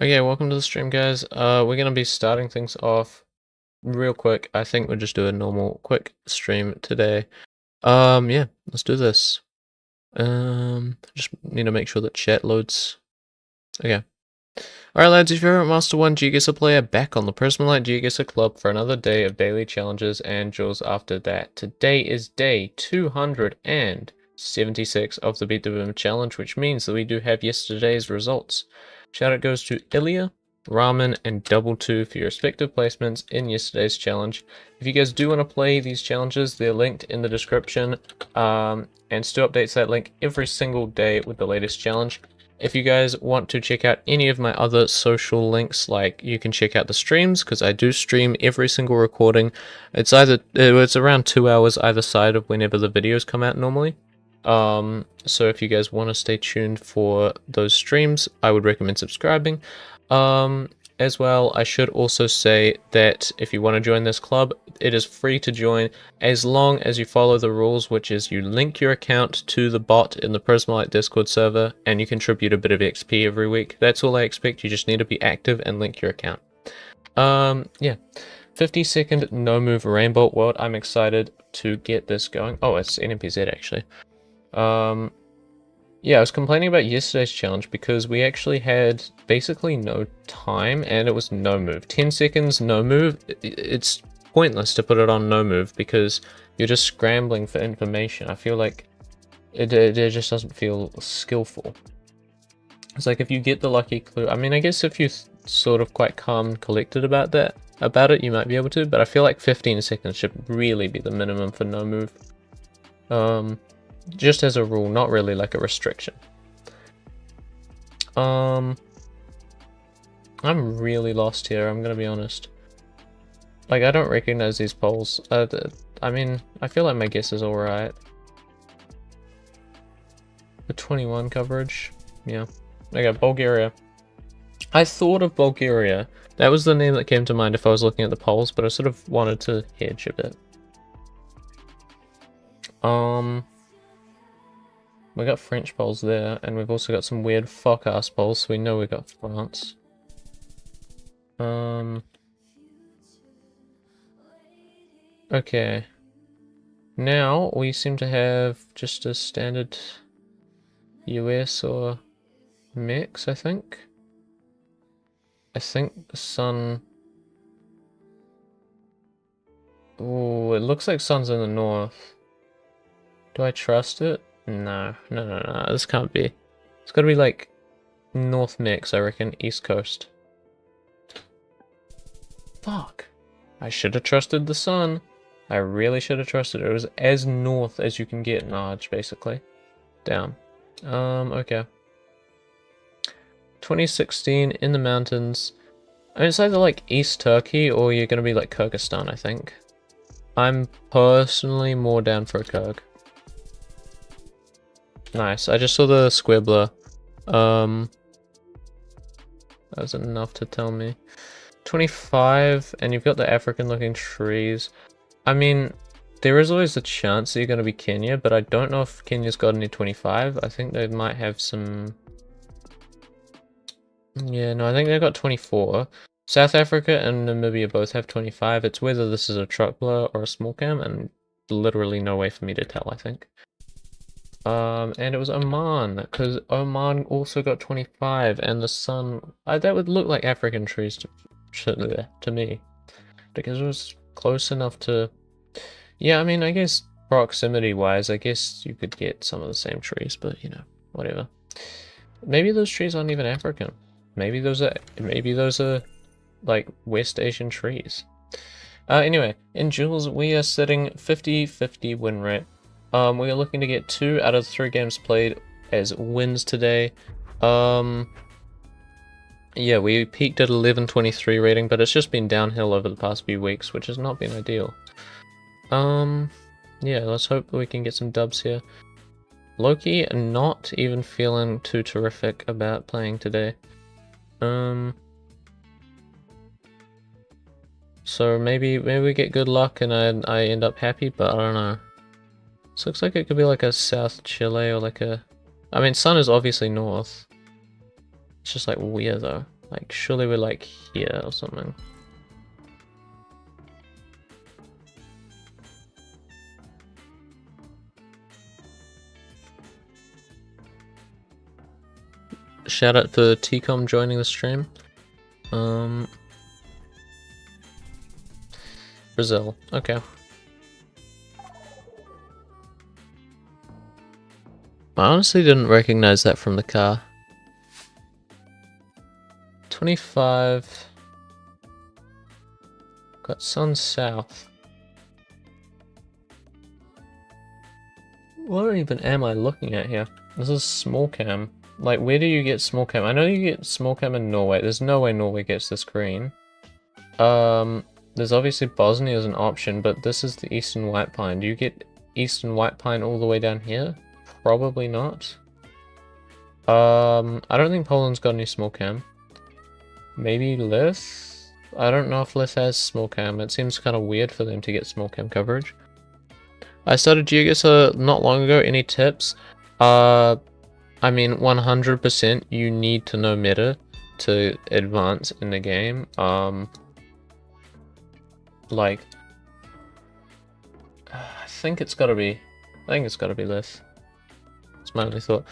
Okay, welcome to the stream, guys. We're gonna be starting things off real quick. I think we'll just do a normal, quick stream today. Yeah, let's do this. Just need to make sure that chat loads. Okay. Alright, lads, your favorite Master 1 Geoguessr player back on the Prismalite Geoguessr Club for another day of daily challenges and duels after that. Today is day 276 of the Beat the Boom challenge, which means that we do have yesterday's results. Shout out goes to Ilya, Ramen, and Double 2 for your respective placements in yesterday's challenge. If you guys do want to play these challenges, they're linked in the description, and Stu updates that link every single day with the latest challenge. If you guys want to check out any of my other social links, like you can check out the streams, because I do stream every single recording. It's around 2 hours either side of whenever the videos come out normally. So if you guys want to stay tuned for those streams, I would recommend subscribing. As well, I should also say that if you want to join this club, it is free to join as long as you follow the rules, which is you link your account to the bot in the Prismalite Discord server and you contribute a bit of XP every week. That's all I expect. You just need to be active and link your account. Yeah. 50-second no move rainbow world. I'm excited to get this going. Oh, it's NMPZ actually. Yeah, I was complaining about yesterday's challenge because we actually had basically no time and it was no move. 10 seconds, no move. It's pointless to put it on no move because you're just scrambling for information. I feel like it just doesn't feel skillful. It's like if you get the lucky clue, I mean, I guess if you're sort of quite calm and collected about it, you might be able to, but I feel like 15 seconds should really be the minimum for no move. Just as a rule, not really like a restriction. I'm really lost here, I'm gonna be honest. Like, I don't recognize these polls. I mean, I feel like my guess is alright. The 21 coverage, yeah. Okay, Bulgaria. I thought of Bulgaria. That was the name that came to mind if I was looking at the polls, but I sort of wanted to hedge a bit. We got French polls there, and we've also got some weird fuck-ass polls, so we know we got France. Okay. Now, we seem to have just a standard US or mix, I think. I think the sun... Ooh, it looks like sun's in the north. Do I trust it? No, this can't be. It's gotta be like North Mix, I reckon, East Coast. Fuck. I should have trusted the sun. I really should have trusted it. It was as north as you can get in Arge, basically. Down. Okay. 2016 in the mountains. I mean, it's either like East Turkey or you're gonna be like Kyrgyzstan, I think. I'm personally more down for a Kyrg. Nice. I just saw the squibbler. That was enough to tell me. 25, and you've got the African-looking trees. I mean, there is always a chance that you're going to be Kenya, but I don't know if Kenya's got any 25. I think they might have some... Yeah, no, I think they've got 24. South Africa and Namibia both have 25. It's whether this is a truck blur or a small cam, and literally no way for me to tell, I think. And it was Oman, because Oman also got 25, and the sun, that would look like African trees to me, because it was close enough to, yeah, I mean, I guess proximity-wise, I guess you could get some of the same trees, but, you know, whatever. Maybe those trees aren't even African. Maybe those are, like, West Asian trees. Anyway, in duels, we are sitting 50-50 win rate. We are looking to get 2 out of 3 games played as wins today. Yeah, we peaked at 1123 rating, but it's just been downhill over the past few weeks, which has not been ideal. Yeah, let's hope we can get some dubs here. Loki, not even feeling too terrific about playing today. So maybe we get good luck and I end up happy, but I don't know. This looks like it could be like a South Chile or like a... I mean, sun is obviously north. It's just like weird though. Like, surely we're like here or something. Shout out for TCOM joining the stream. Brazil. Okay. I honestly didn't recognize that from the car. 25. Got sun south. What even am I looking at here? This is small cam. Like, where do you get small cam? I know you get small cam in Norway. There's no way Norway gets this green. There's obviously Bosnia as an option, but this is the Eastern White Pine. Do you get Eastern White Pine all the way down here? Probably not. I don't think Poland's got any small cam. Maybe Lith? I don't know if Lith has small cam. It seems kind of weird for them to get small cam coverage. I started Geoguessr not long ago. Any tips? I mean, 100% you need to know meta to advance in the game. Like, I think it's gotta be Lith. It's my only thought.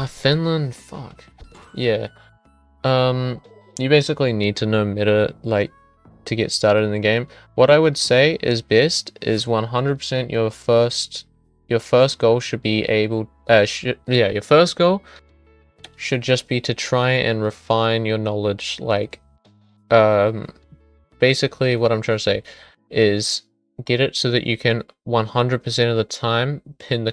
Finland, fuck. Yeah. You basically need to know meta, like, to get started in the game. What I would say is best is 100% your first goal should be able, your first goal should just be to try and refine your knowledge, like, basically what I'm trying to say is get it so that you can 100% of the time pin the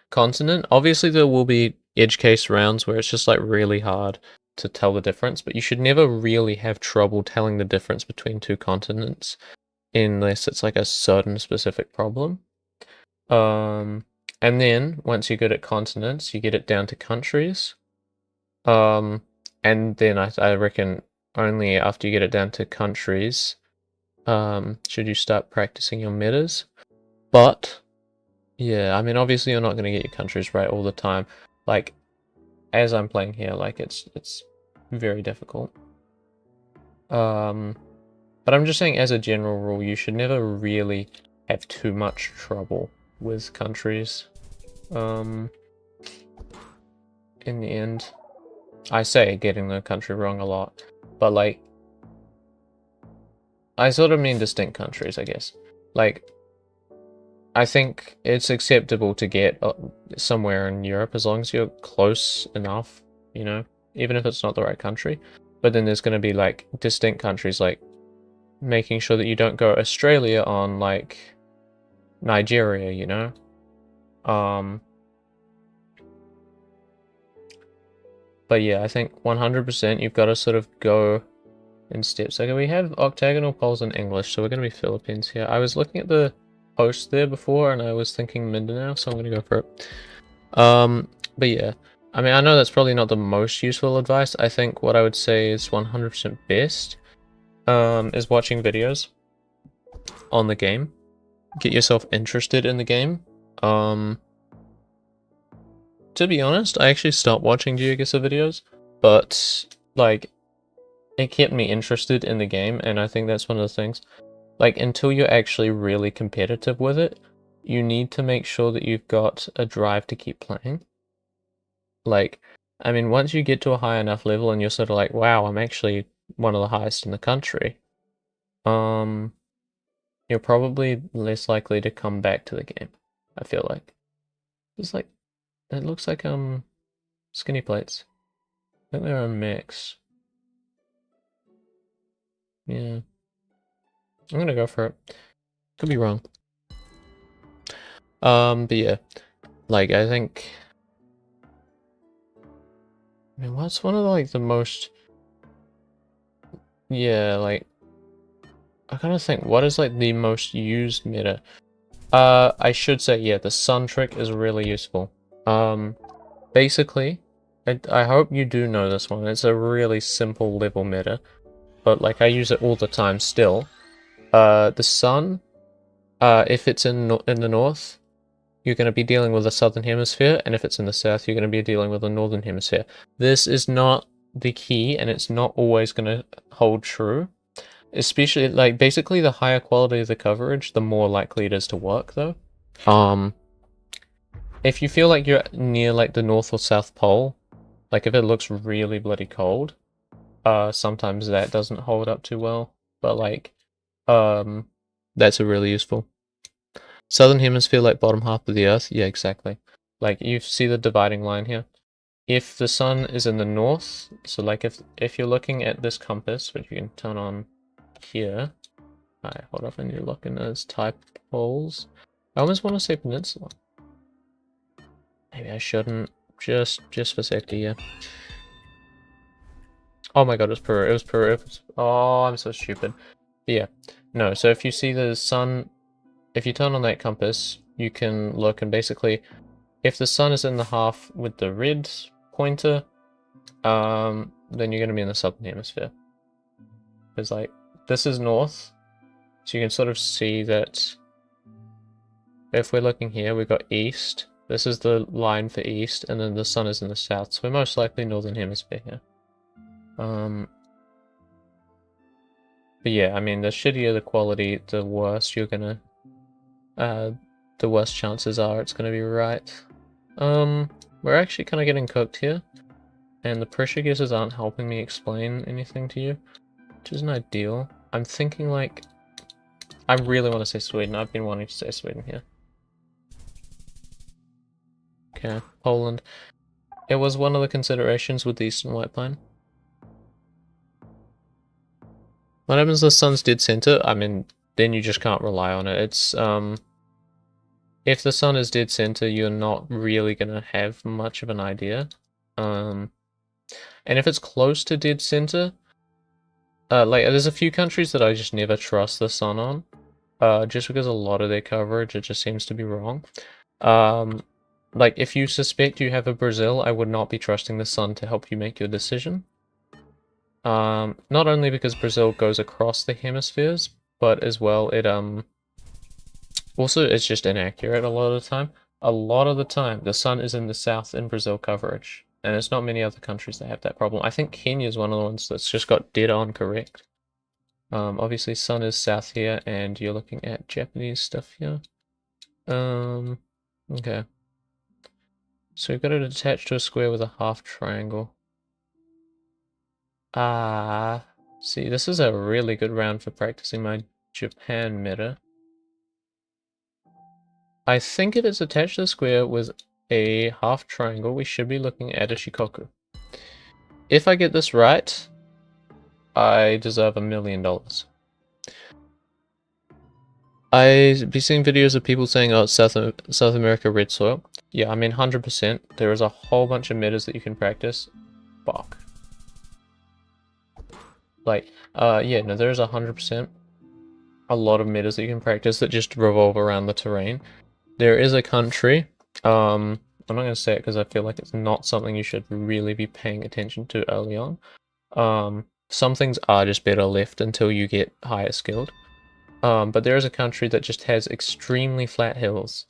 continent. Obviously there will be edge case rounds where it's just like really hard to tell the difference, but you should never really have trouble telling the difference between two continents unless it's like a certain specific problem. And then once you're good at continents, you get it down to countries. And then I reckon only after you get it down to countries should you start practicing your metas. But yeah, I mean, obviously you're not going to get your countries right all the time. Like, as I'm playing here, like, it's very difficult. But I'm just saying, as a general rule, you should never really have too much trouble with countries. In the end, I say getting the country wrong a lot, but like, I sort of mean distinct countries, I guess. Like, I think it's acceptable to get somewhere in Europe as long as you're close enough, you know, even if it's not the right country. But then there's going to be like distinct countries, like making sure that you don't go Australia on like Nigeria, you know. But yeah, I think 100% you've got to sort of go in steps. Okay, we have octagonal poles in English, so we're going to be Philippines here. I was looking at the post there before and I was thinking Mindanao, so I'm going to go for it. But yeah, I mean, I know that's probably not the most useful advice. I think what I would say is 100% best is watching videos on the game. Get yourself interested in the game. To be honest, I actually stopped watching Geoguessr videos, but like, it kept me interested in the game, and I think that's one of the things. Like, until you're actually really competitive with it, you need to make sure that you've got a drive to keep playing. Like, I mean, once you get to a high enough level and you're sort of like, wow, I'm actually one of the highest in the country, you're probably less likely to come back to the game, I feel like. It's like, it looks like, skinny plates. I think they're a mix. Yeah. I'm gonna go for it. Could be wrong. But yeah, like, I think, I mean, what's one of the, like, the most, yeah, like, I kind of think, what is, like, the most used meta? I should say, yeah, the sun trick is really useful. Basically, I hope you do know this one. It's a really simple level meta, but, like, I use it all the time still. The sun, if it's in the north, you're going to be dealing with the southern hemisphere, and if it's in the south, you're going to be dealing with the northern hemisphere. This is not the key, and it's not always going to hold true. Especially, like, basically the higher quality of the coverage, the more likely it is to work, though. If you feel like you're near, like, the North or South Pole, like, if it looks really bloody cold, sometimes that doesn't hold up too well. But, like, that's a really useful. Southern hemisphere, like, bottom half of the Earth? Yeah, exactly. Like, you see the dividing line here. If the sun is in the north, so, like, if you're looking at this compass, which you can turn on here. Alright, hold up, I need to look in those type poles. I almost want to say peninsula. Maybe I shouldn't. Just for safety, yeah. Oh my god, it was Peru. It was Peru. Oh, I'm so stupid. But yeah. No, so if you see the sun, if you turn on that compass, you can look and basically, if the sun is in the half with the red pointer, then you're going to be in the southern hemisphere. Because, like, this is north, so you can sort of see that if we're looking here, we've got east. This is the line for east, and then the sun is in the south, so we're most likely northern hemisphere here. But yeah, I mean, the shittier the quality, the worse you're gonna, the worse chances are it's gonna be right. We're actually kind of getting cooked here, and the pressure guesses aren't helping me explain anything to you, which isn't ideal. I'm thinking, like, I really want to say Sweden. I've been wanting to say Sweden here. Okay, Poland. It was one of the considerations with the Eastern White Pine. What happens if the sun's dead center? I mean, then you just can't rely on it. It's, if the sun is dead center, you're not really gonna have much of an idea. And if it's close to dead center, like, there's a few countries that I just never trust the sun on. Just because a lot of their coverage, it just seems to be wrong. Like, if you suspect you have a Brazil, I would not be trusting the sun to help you make your decision. Not only because Brazil goes across the hemispheres, but as well, it, also, it's just inaccurate a lot of the time. A lot of the time, the sun is in the south in Brazil coverage, and there's not many other countries that have that problem. I think Kenya is one of the ones that's just got dead on correct. Obviously, sun is south here, and you're looking at Japanese stuff here. Okay. So we've got it attached to a square with a half triangle. See, this is a really good round for practicing my Japan meta. I think if it's attached to the square with a half triangle, we should be looking at a Shikoku. If I get this right, I deserve $1 million. I've been seeing videos of people saying, oh, it's South America red soil. Yeah, I mean, 100%. There is a whole bunch of metas that you can practice. Fuck. Like, yeah, no, there is 100% a lot of metas that you can practice that just revolve around the terrain. There is a country, I'm not going to say it because I feel like it's not something you should really be paying attention to early on. Some things are just better left until you get higher skilled. But there is a country that just has extremely flat hills.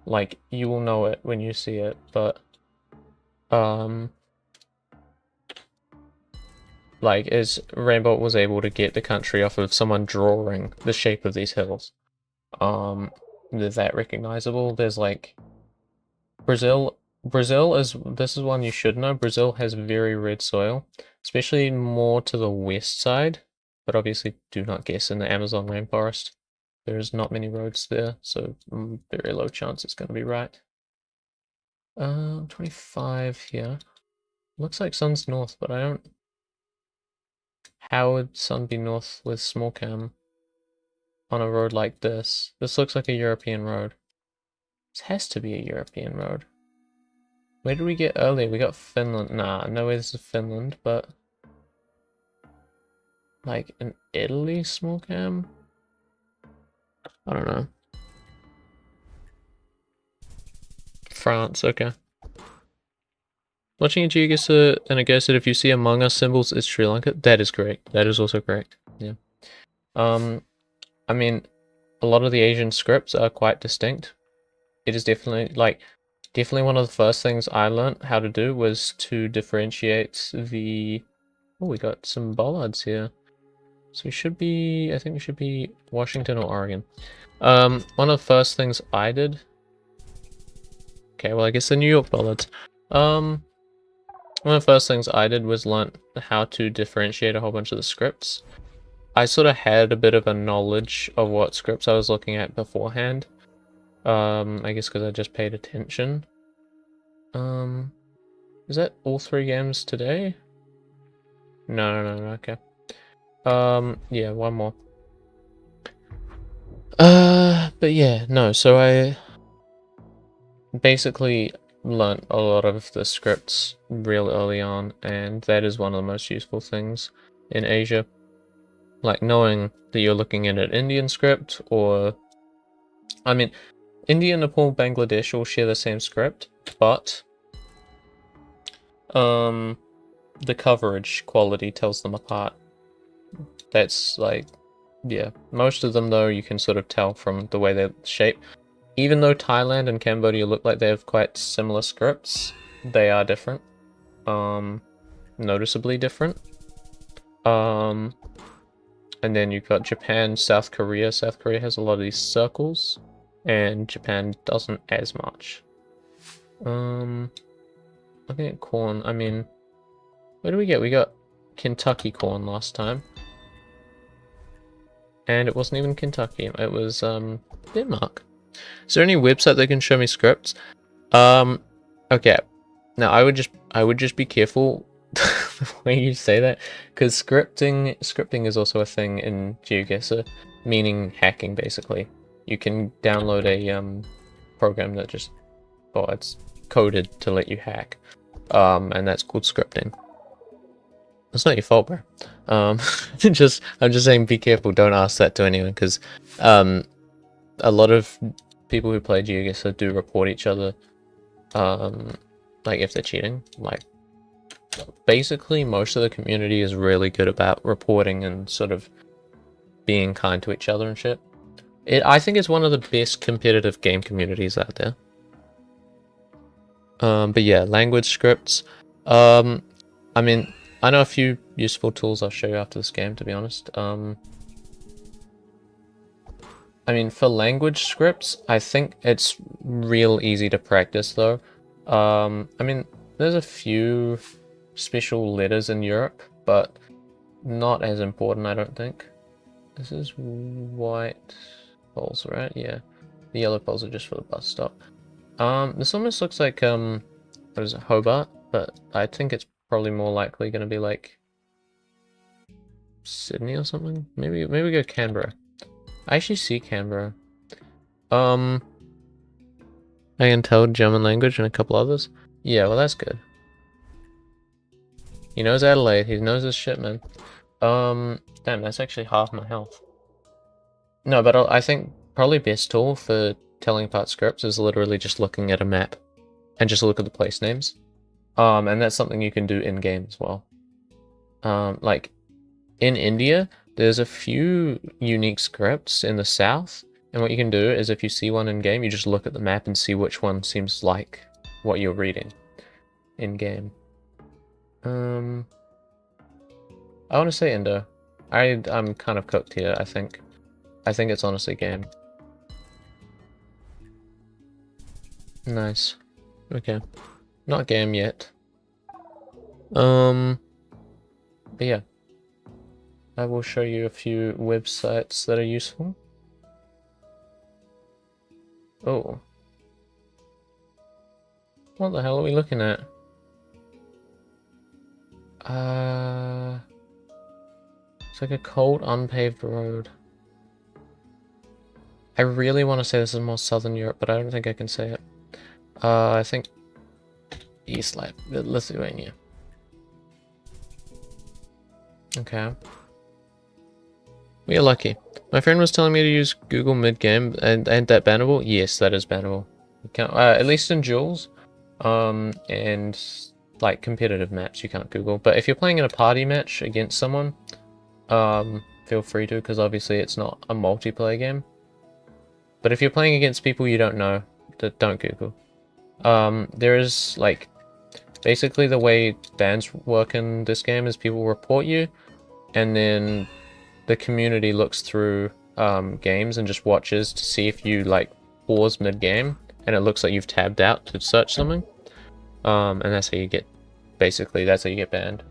Like, you will know it when you see it, but, like, as Rainbow was able to get the country off of someone drawing the shape of these hills. They're that recognizable. There's, like, Brazil is, this is one you should know, Brazil has very red soil, especially more to the west side, but obviously do not guess in the Amazon rainforest. There's not many roads there, so very low chance it's going to be right. 25 here. Looks like sun's north, but I don't... How would sun be north with small cam on a road like this? This looks like a European road. This has to be a European road. Where did we get earlier? We got Finland. Nah, no way this is Finland, but... Like, an Italy small cam? I don't know. France, okay. Watching a Geoguessr and a Geoguessr, if you see Among Us symbols, it's Sri Lanka. That is correct. That is also correct. Yeah. I mean, a lot of the Asian scripts are quite distinct. it is definitely like definitely one of the first things I learned how to do was to differentiate the. Oh, we got some bollards here. So we should be, I think we should be Washington or Oregon. One of the first things I did. Okay, well I guess the New York bollards. One of the first things I did was learn how to differentiate a whole bunch of the scripts. I sort of had a bit of a knowledge of what scripts I was looking at beforehand. I guess because I just paid attention. Is that all 3 games today? No, okay. Yeah, one more. But yeah, no, so I basically learnt a lot of the scripts real early on, and that is one of the most useful things in Asia. Like knowing that you're looking at an Indian script, or I mean, India, Nepal, Bangladesh all share the same script, but the coverage quality tells them apart. That's like, yeah, most of them though you can sort of tell from the way they're shaped. Even though Thailand and Cambodia look like they have quite similar scripts, they are different. Noticeably different. And then you've got Japan, South Korea. South Korea has a lot of these circles, and Japan doesn't as much. Looking at corn, I mean, what do we get? We got Kentucky corn last time. And it wasn't even Kentucky, it was Denmark. Is there any website that can show me scripts? Okay. Now I would just be careful the way you say that, because scripting is also a thing in Geoguessr, meaning hacking basically. You can download a program that just, oh, it's coded to let you hack. And that's called scripting. It's not your fault, bro. I'm just saying be careful, don't ask that to anyone, because a lot of people who play Geoguessr do report each other, like if they're cheating. Like, basically most of the community is really good about reporting and sort of being kind to each other and shit. I think it's one of the best competitive game communities out there. But yeah, language scripts. I mean, I know a few useful tools I'll show you after this game, to be honest. I mean, for language scripts, I think it's real easy to practice, though. I mean, there's a few special letters in Europe, but not as important, I don't think. This is white poles, right? Yeah. The yellow poles are just for the bus stop. This almost looks like, what is it, Hobart? But I think it's probably more likely going to be like Sydney or something. Maybe we go Canberra. I actually see Canberra. I can tell German language and a couple others. Yeah, well that's good. He knows Adelaide. He knows his shit, man. Damn, that's actually half my health. No, but I think probably best tool for telling apart scripts is literally just looking at a map and just look at the place names. And that's something you can do in game as well. Like in India, there's a few unique scripts in the south, and what you can do is if you see one in game, you just look at the map and see which one seems like what you're reading in game. I want to say Indo. I'm kind of cooked here, I think. I think it's honestly game. Nice. Okay. Not game yet. But yeah. I will show you a few websites that are useful. Oh. What the hell are we looking at? It's like a cold, unpaved road. I really want to say this is more Southern Europe, but I don't think I can say it. I think East Lithuania. Okay. We are lucky. My friend was telling me to use Google mid-game, and ain't that bannable? Yes, that is bannable. You can't, at least in duels, and like competitive maps, you can't Google. But if you're playing in a party match against someone, feel free to, because obviously it's not a multiplayer game. But if you're playing against people you don't know, don't Google. There is, like, basically the way bans work in this game is people report you, and then the community looks through games and just watches to see if you, like, pause mid-game, and it looks like you've tabbed out to search something. And that's how you get, basically, that's how you get banned.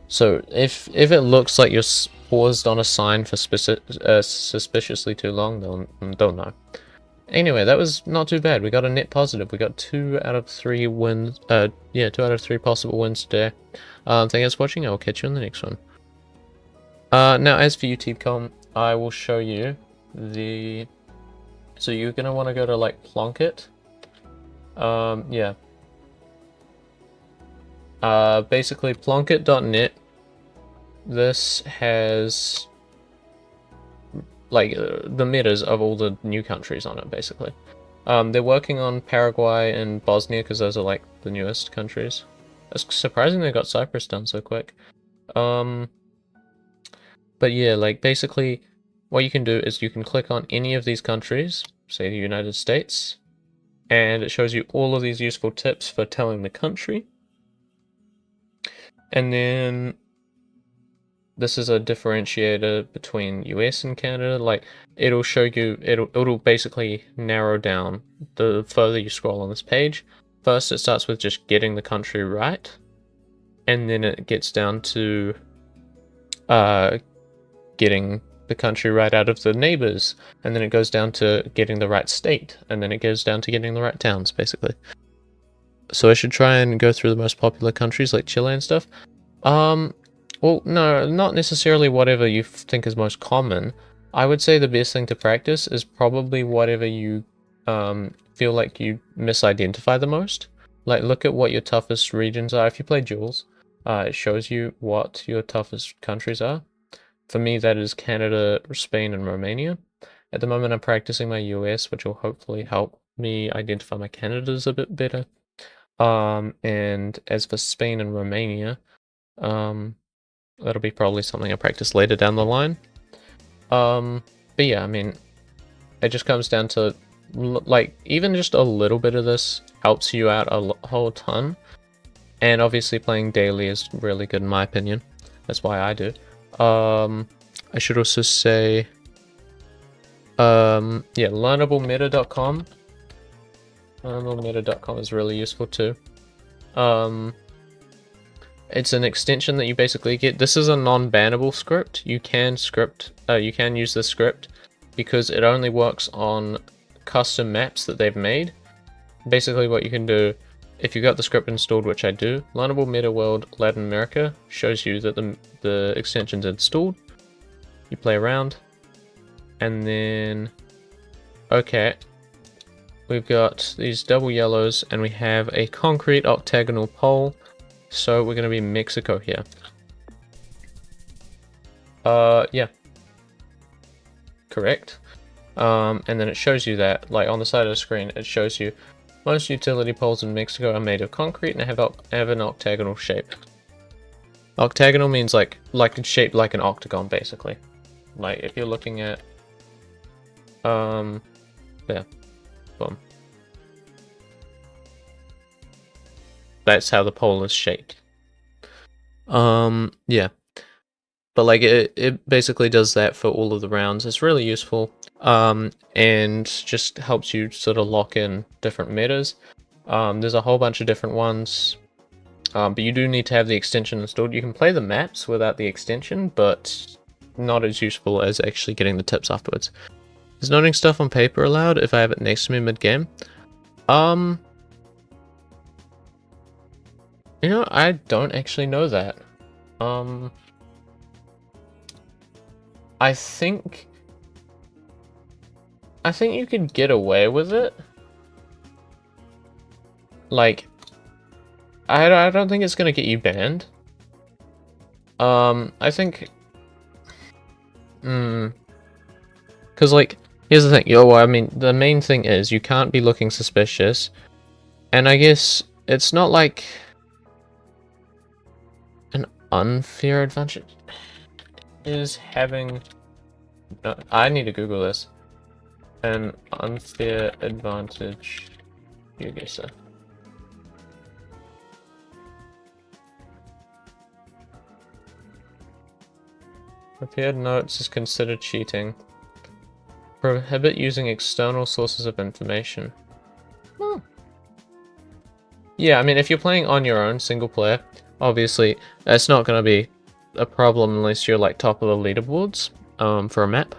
So if it looks like you're paused on a sign for suspiciously too long, they'll know. Anyway, that was not too bad. We got a net positive. We got 2 out of 3 wins. Yeah, 2 out of 3 possible wins today. Thank you guys for watching. I'll catch you in the next one. Now, as for you, TeamCom, I will show you the... So you're going to want to go to, like, Plonket. Yeah. Basically, Plonket.net. This has, like, the metas of all the new countries on it, basically. They're working on Paraguay and Bosnia, because those are, like, the newest countries. It's surprising they got Cyprus done so quick. But yeah, like, basically, what you can do is you can click on any of these countries, say the United States, and it shows you all of these useful tips for telling the country. And then this is a differentiator between US and Canada. Like, it'll show you, it'll basically narrow down the further you scroll on this page. First, it starts with just getting the country right, and then it gets down to getting the country right out of the neighbors, and then it goes down to getting the right state, and then it goes down to getting the right towns, basically. So I should try and go through the most popular countries like Chile and stuff. Well, no, not necessarily whatever you think is most common. I would say the best thing to practice is probably whatever you feel like you misidentify the most. Like, look at what your toughest regions are. If you play Duels, it shows you what your toughest countries are. For me, that is Canada, Spain, and Romania. At the moment, I'm practicing my US, which will hopefully help me identify my Canadas a bit better. And as for Spain and Romania, that'll be probably something I practice later down the line. But yeah, I mean, it just comes down to, like, even just a little bit of this helps you out a whole ton. And obviously playing daily is really good in my opinion. That's why I do. I should also say, yeah, learnablemeta.com. Learnablemeta.com is really useful too. It's an extension that you basically get. This is a non-bannable script. You can use this script because it only works on custom maps that they've made. Basically what you can do, if you've got the script installed, which I do, Learnable Meta World Latin America shows you that the extension's installed. You play around, and then, okay, we've got these double yellows, and we have a concrete octagonal pole, so we're going to be Mexico here. Yeah. Correct. And then it shows you that, like, on the side of the screen, it shows you most utility poles in Mexico are made of concrete and have an octagonal shape. Octagonal means like shaped like an octagon, basically. Like, if you're looking at, there, boom. That's how the pole is shaped. Yeah. But like, it basically does that for all of the rounds. It's really useful. And just helps you sort of lock in different metas. There's a whole bunch of different ones. But you do need to have the extension installed. You can play the maps without the extension, but not as useful as actually getting the tips afterwards. Is noting stuff on paper allowed if I have it next to me mid-game? You know, I don't actually know that. I think you could get away with it. Like, I don't think it's gonna get you banned. I think, because, like, here's the thing. Well, I mean, the main thing is you can't be looking suspicious, and I guess it's not like an unfair advantage is having. I need to Google this. an unfair advantage, Geoguessr. Prepared notes is considered cheating. Prohibit using external sources of information. Yeah, I mean, if you're playing on your own, single player, obviously, it's not going to be a problem unless you're, like, top of the leaderboards, for a map.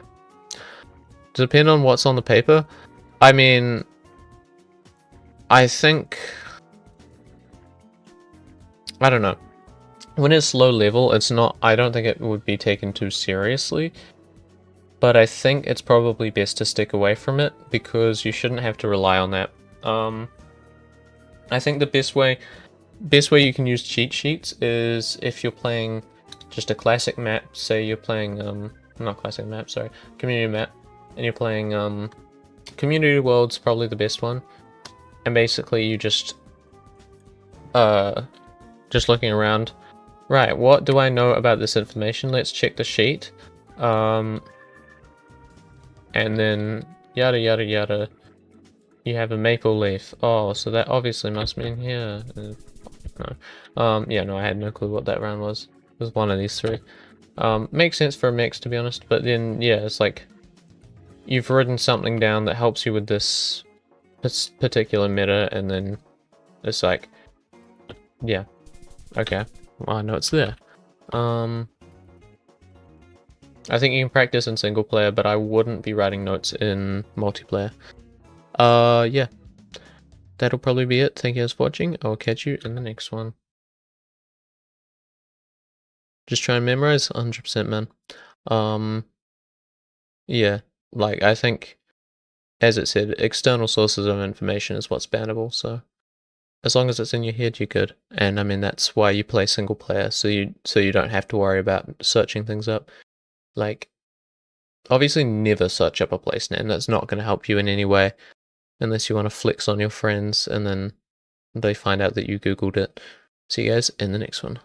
Depending on what's on the paper, I mean, I think, I don't know. When it's low level, it's not, I don't think it would be taken too seriously, but I think it's probably best to stick away from it, because you shouldn't have to rely on that. I think the best way you can use cheat sheets is if you're playing just a classic map, say you're playing, not classic map, sorry, community map, and you're playing, community world's probably the best one, and basically you just looking around, right, what do I know about this information? Let's check the sheet, and then yada yada yada. You have a maple leaf. Oh, so that obviously must mean here. No. Yeah, no, I had no clue what that round was. It was one of these three. Makes sense for a mix, to be honest, but then, yeah, it's like, you've written something down that helps you with this particular meta, and then it's like, yeah, okay, well, I know it's there. I think you can practice in single player, but I wouldn't be writing notes in multiplayer. Yeah. That'll probably be it. Thank you guys for watching. I'll catch you in the next one. Just try and memorize 100%, man. Yeah, like, I think, as it said, external sources of information is what's bannable, so as long as it's in your head, you're good. And I mean, that's why you play single player, so you don't have to worry about searching things up. Like, obviously never search up a place name. That's not going to help you in any way, unless you want to flex on your friends and then they find out that you googled it. See you guys in the next one.